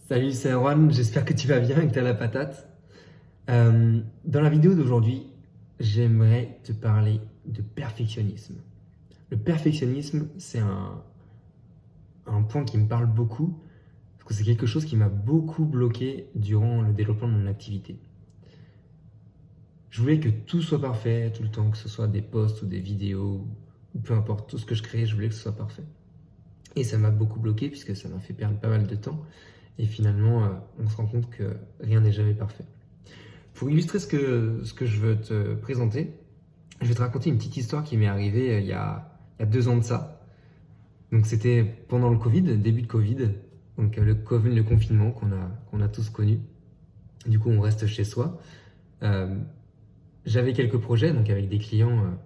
Salut, c'est Erwan, j'espère que tu vas bien et que tu as la patate. Dans la vidéo d'aujourd'hui, j'aimerais te parler de perfectionnisme. Le perfectionnisme, c'est un point qui me parle beaucoup, parce que c'est quelque chose qui m'a beaucoup bloqué durant le développement de mon activité. Je voulais que tout soit parfait tout le temps, que ce soit des posts ou des vidéos, ou peu importe, tout ce que je créais, je voulais que ce soit parfait. Et ça m'a beaucoup bloqué, puisque ça m'a fait perdre pas mal de temps. Et finalement, on se rend compte que rien n'est jamais parfait. Pour illustrer ce que je veux te présenter, je vais te raconter une petite histoire qui m'est arrivée il y a 2 ans de ça. Donc c'était pendant le Covid, début de Covid, donc le confinement qu'on a tous connu. Du coup, on reste chez soi. Euh, j'avais quelques projets, donc avec des clients,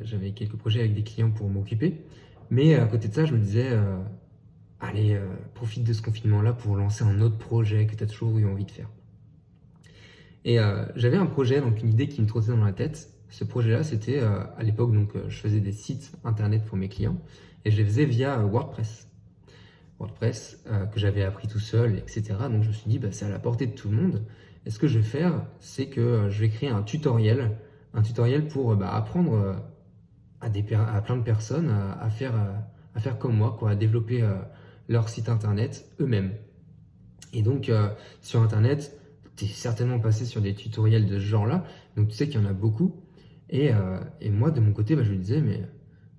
j'avais quelques projets avec des clients pour m'occuper. Mais à côté de ça, je me disais, allez, profite de ce confinement-là pour lancer un autre projet que tu as toujours eu envie de faire. Et j'avais un projet, donc une idée qui me trottait dans la tête. Ce projet-là, c'était à l'époque, donc je faisais des sites internet pour mes clients et je les faisais via WordPress. WordPress que j'avais appris tout seul, etc. Donc je me suis dit, bah, c'est à la portée de tout le monde. Et ce que je vais faire, c'est que je vais créer un tutoriel pour apprendre à plein de personnes à faire comme moi, quoi, à développer leur site internet eux-mêmes. Et donc, sur Internet, tu es certainement passé sur des tutoriels de ce genre-là, donc tu sais qu'il y en a beaucoup. Et moi, de mon côté, je me disais, mais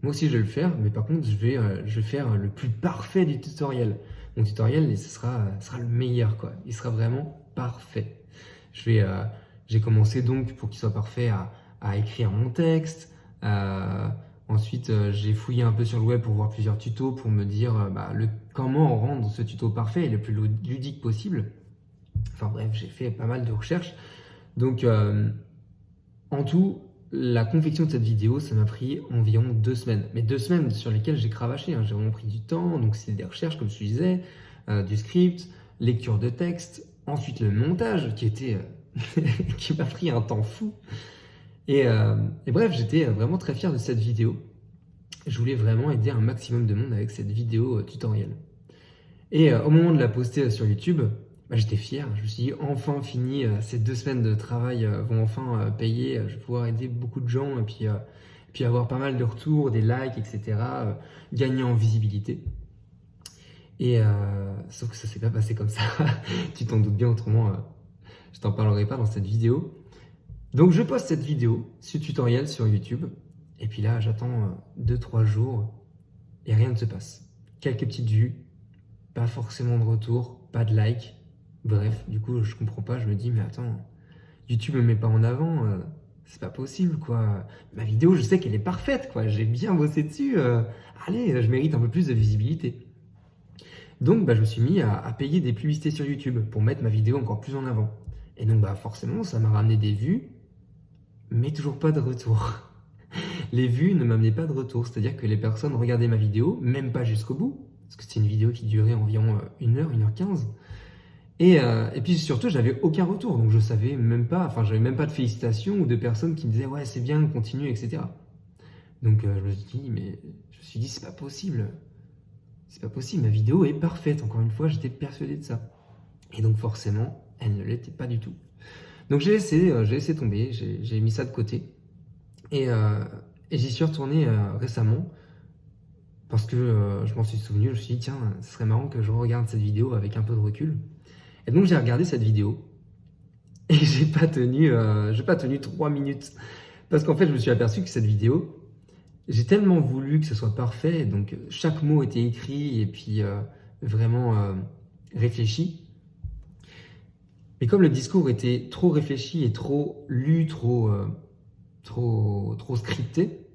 moi aussi je vais le faire, mais par contre, je vais faire le plus parfait du tutoriel. Mon tutoriel, ce sera le meilleur, quoi. Il sera vraiment parfait. Je vais, euh, j'ai commencé donc, pour qu'il soit parfait, à écrire mon texte. Ensuite, j'ai fouillé un peu sur le web pour voir plusieurs tutos pour me dire comment rendre ce tuto parfait et le plus ludique possible. Enfin bref, j'ai fait pas mal de recherches. Donc, en tout, la confection de cette vidéo, ça m'a pris environ 2 semaines. Mais 2 semaines sur lesquelles j'ai cravaché, hein. J'ai vraiment pris du temps. Donc, c'est des recherches, comme je te disais, du script, lecture de texte, ensuite le montage qui m'a pris un temps fou. Et bref, j'étais vraiment très fier de cette vidéo. Je voulais vraiment aider un maximum de monde avec cette vidéo tutoriel. Et au moment de la poster sur YouTube, j'étais fier. Je me suis dit, enfin fini, ces 2 semaines de travail vont enfin payer. Je vais pouvoir aider beaucoup de gens et puis avoir pas mal de retours, des likes, etc. Gagner en visibilité. Et sauf que ça s'est pas passé comme ça. Tu t'en doutes bien, autrement, je t'en parlerai pas dans cette vidéo. Donc je poste cette vidéo, ce tutoriel sur YouTube. Et puis là, j'attends 2-3 jours et rien ne se passe. Quelques petites vues, pas forcément de retour, pas de like. Bref, du coup, je comprends pas. Je me dis, mais attends, YouTube me met pas en avant, c'est pas possible, quoi. Ma vidéo, je sais qu'elle est parfaite, quoi. J'ai bien bossé dessus. Allez, je mérite un peu plus de visibilité. Donc, je me suis mis à payer des publicités sur YouTube pour mettre ma vidéo encore plus en avant. Et donc, forcément, ça m'a ramené des vues, mais toujours pas de retour. Les vues ne m'amenaient pas de retour, c'est-à-dire que les personnes regardaient ma vidéo, même pas jusqu'au bout, parce que c'était une vidéo qui durait environ 1 heure, 1h15. Et puis surtout, j'avais aucun retour, donc je savais même pas, enfin, j'avais même pas de félicitations ou de personnes qui me disaient ouais, c'est bien, continue, etc. Donc je me suis dit, c'est pas possible, ma vidéo est parfaite. Encore une fois, j'étais persuadé de ça. Et donc forcément, elle ne l'était pas du tout. Donc j'ai laissé tomber, j'ai mis ça de côté. Et j'y suis retourné récemment parce que je m'en suis souvenu. Je me suis dit, tiens, ce serait marrant que je regarde cette vidéo avec un peu de recul. Et donc j'ai regardé cette vidéo et j'ai pas tenu 3 minutes parce qu'en fait je me suis aperçu que cette vidéo, j'ai tellement voulu que ce soit parfait, donc chaque mot était écrit et puis vraiment réfléchi. Mais comme le discours était trop réfléchi et trop lu, trop scripté,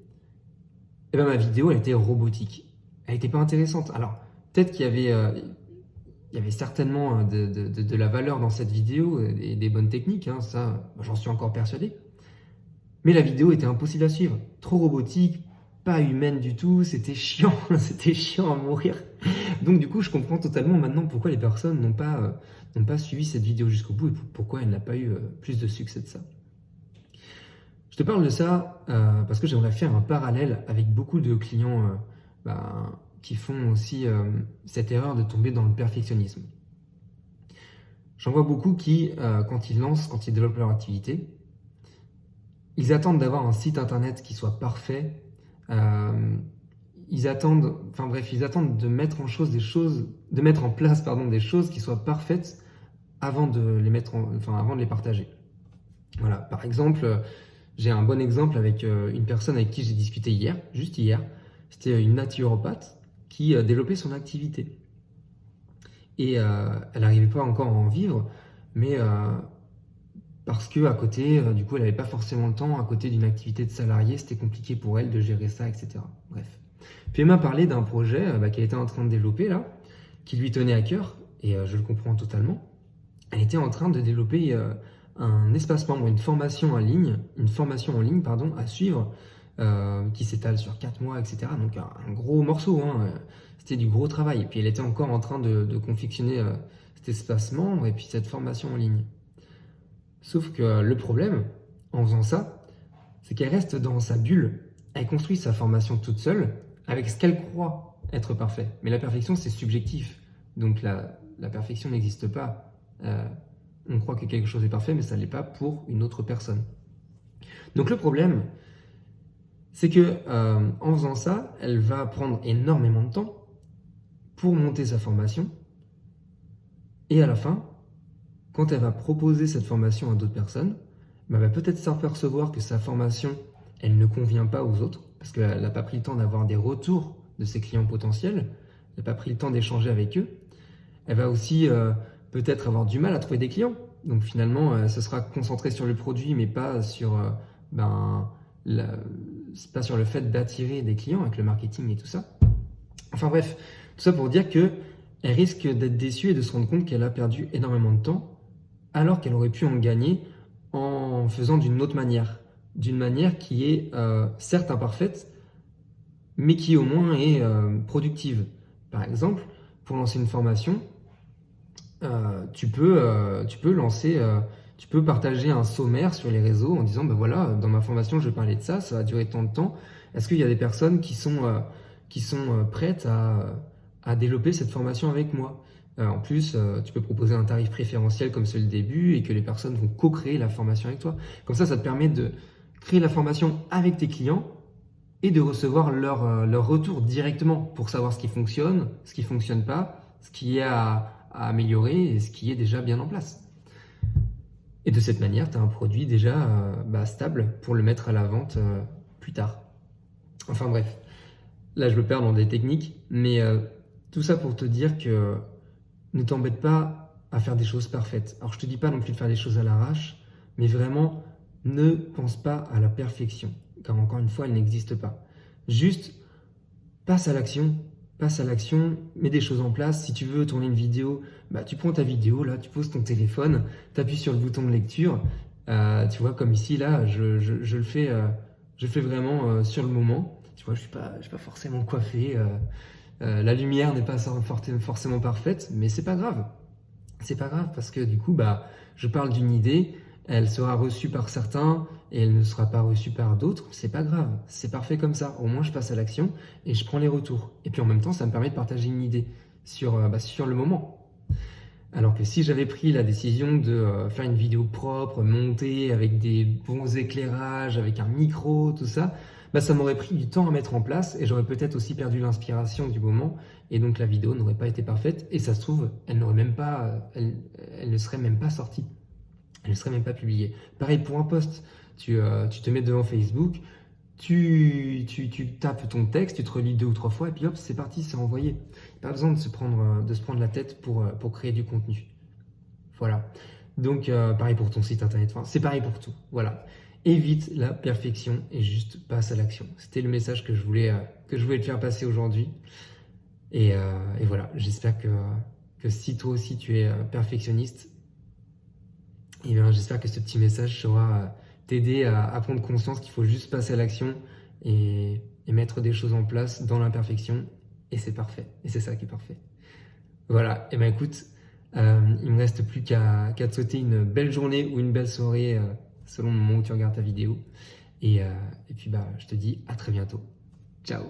et ma vidéo elle était robotique. Elle était pas intéressante. Alors peut-être il y avait certainement de la valeur dans cette vidéo et des bonnes techniques, hein, ça j'en suis encore persuadé. Mais la vidéo était impossible à suivre, trop robotique, pas humaine du tout, c'était chiant, c'était chiant à mourir. Donc du coup je comprends totalement maintenant pourquoi les personnes n'ont pas suivi cette vidéo jusqu'au bout et pourquoi elle n'a pas eu plus de succès de ça. Je te parle de ça parce que j'aimerais faire un parallèle avec beaucoup de clients qui font aussi cette erreur de tomber dans le perfectionnisme. J'en vois beaucoup qui, quand ils développent leur activité, ils attendent d'avoir un site internet qui soit parfait. Ils attendent de mettre en place des choses qui soient parfaites avant de avant de les partager. Voilà. Par exemple, j'ai un bon exemple avec une personne avec qui j'ai discuté juste hier. C'était une naturopathe qui développait son activité. Et elle n'arrivait pas encore à en vivre, mais parce que à côté, du coup, elle n'avait pas forcément le temps, à côté d'une activité de salarié, c'était compliqué pour elle de gérer ça, etc. Bref. Puis elle m'a parlé d'un projet qu'elle était en train de développer là, qui lui tenait à cœur, et je le comprends totalement. Elle était en train de développer un espace membre, une formation en ligne à suivre, qui s'étale sur 4 mois, etc. Donc un gros morceau, c'était du gros travail. Et puis elle était encore en train de confectionner cet espace membre et puis cette formation en ligne. Sauf que le problème, en faisant ça, c'est qu'elle reste dans sa bulle. Elle construit sa formation toute seule avec ce qu'elle croit être parfait. Mais la perfection, c'est subjectif. Donc la perfection n'existe pas. On croit que quelque chose est parfait, mais ça ne l'est pas pour une autre personne. Donc le problème, c'est que en faisant ça, elle va prendre énormément de temps pour monter sa formation. Et à la fin, quand elle va proposer cette formation à d'autres personnes, elle va peut-être s'apercevoir que sa formation, elle ne convient pas aux autres, parce qu'elle n'a pas pris le temps d'avoir des retours de ses clients potentiels, elle n'a pas pris le temps d'échanger avec eux. Elle va aussi peut-être avoir du mal à trouver des clients. Donc finalement, elle se sera concentrée sur le produit, mais pas sur, pas sur le fait d'attirer des clients avec le marketing et tout ça. Enfin bref, tout ça pour dire qu'elle risque d'être déçue et de se rendre compte qu'elle a perdu énormément de temps, alors qu'elle aurait pu en gagner en faisant d'une autre manière. D'une manière qui est certes imparfaite, mais qui au moins est productive. Par exemple, pour lancer une formation, tu peux partager un sommaire sur les réseaux en disant, voilà, dans ma formation, je vais parler de ça, ça va durer tant de temps. Est-ce qu'il y a des personnes qui sont prêtes à développer cette formation avec moi? En plus, tu peux proposer un tarif préférentiel comme c'est le début et que les personnes vont co-créer la formation avec toi. Comme ça te permet de créer la formation avec tes clients et de recevoir leur retour directement pour savoir ce qui fonctionne, ce qui ne fonctionne pas, ce qui est à améliorer et ce qui est déjà bien en place. Et de cette manière, tu as un produit déjà stable pour le mettre à la vente plus tard. Enfin bref, là je me perds dans des techniques, mais tout ça pour te dire que ne t'embête pas à faire des choses parfaites. Alors je te dis pas non plus de faire des choses à l'arrache, mais vraiment ne pense pas à la perfection, car encore une fois, elle n'existe pas. Juste passe à l'action, mets des choses en place. Si tu veux tourner une vidéo, tu prends ta vidéo, là, tu poses ton téléphone, tu appuies sur le bouton de lecture. Tu vois, comme ici, là, je le fais vraiment sur le moment. Tu vois, je suis pas forcément coiffé. La lumière n'est pas forcément parfaite, mais c'est pas grave. C'est pas grave parce que du coup, je parle d'une idée, elle sera reçue par certains et elle ne sera pas reçue par d'autres. C'est pas grave, c'est parfait comme ça. Au moins, je passe à l'action et je prends les retours. Et puis en même temps, ça me permet de partager une idée sur le moment. Alors que si j'avais pris la décision de faire une vidéo propre, montée avec des bons éclairages, avec un micro, tout ça, ça m'aurait pris du temps à mettre en place et j'aurais peut-être aussi perdu l'inspiration du moment et donc la vidéo n'aurait pas été parfaite et ça se trouve, elle ne serait même pas sortie. Elle ne serait même pas publiée. Pareil pour un post, tu te mets devant Facebook, tu tapes ton texte, tu te relis 2 ou 3 fois et puis hop, c'est parti, c'est envoyé. Pas besoin de se prendre la tête pour créer du contenu. Voilà. Donc pareil pour ton site internet, c'est pareil pour tout. Voilà. Évite la perfection et juste passe à l'action. C'était le message que je voulais te faire passer aujourd'hui. Et voilà, j'espère que si toi aussi tu es perfectionniste, j'espère que ce petit message saura t'aider à prendre conscience qu'il faut juste passer à l'action et mettre des choses en place dans l'imperfection. Et c'est parfait. Et c'est ça qui est parfait. Voilà. Et écoute, il me reste plus qu'à te souhaiter une belle journée ou une belle soirée selon le moment où tu regardes ta vidéo. Et puis je te dis à très bientôt. Ciao.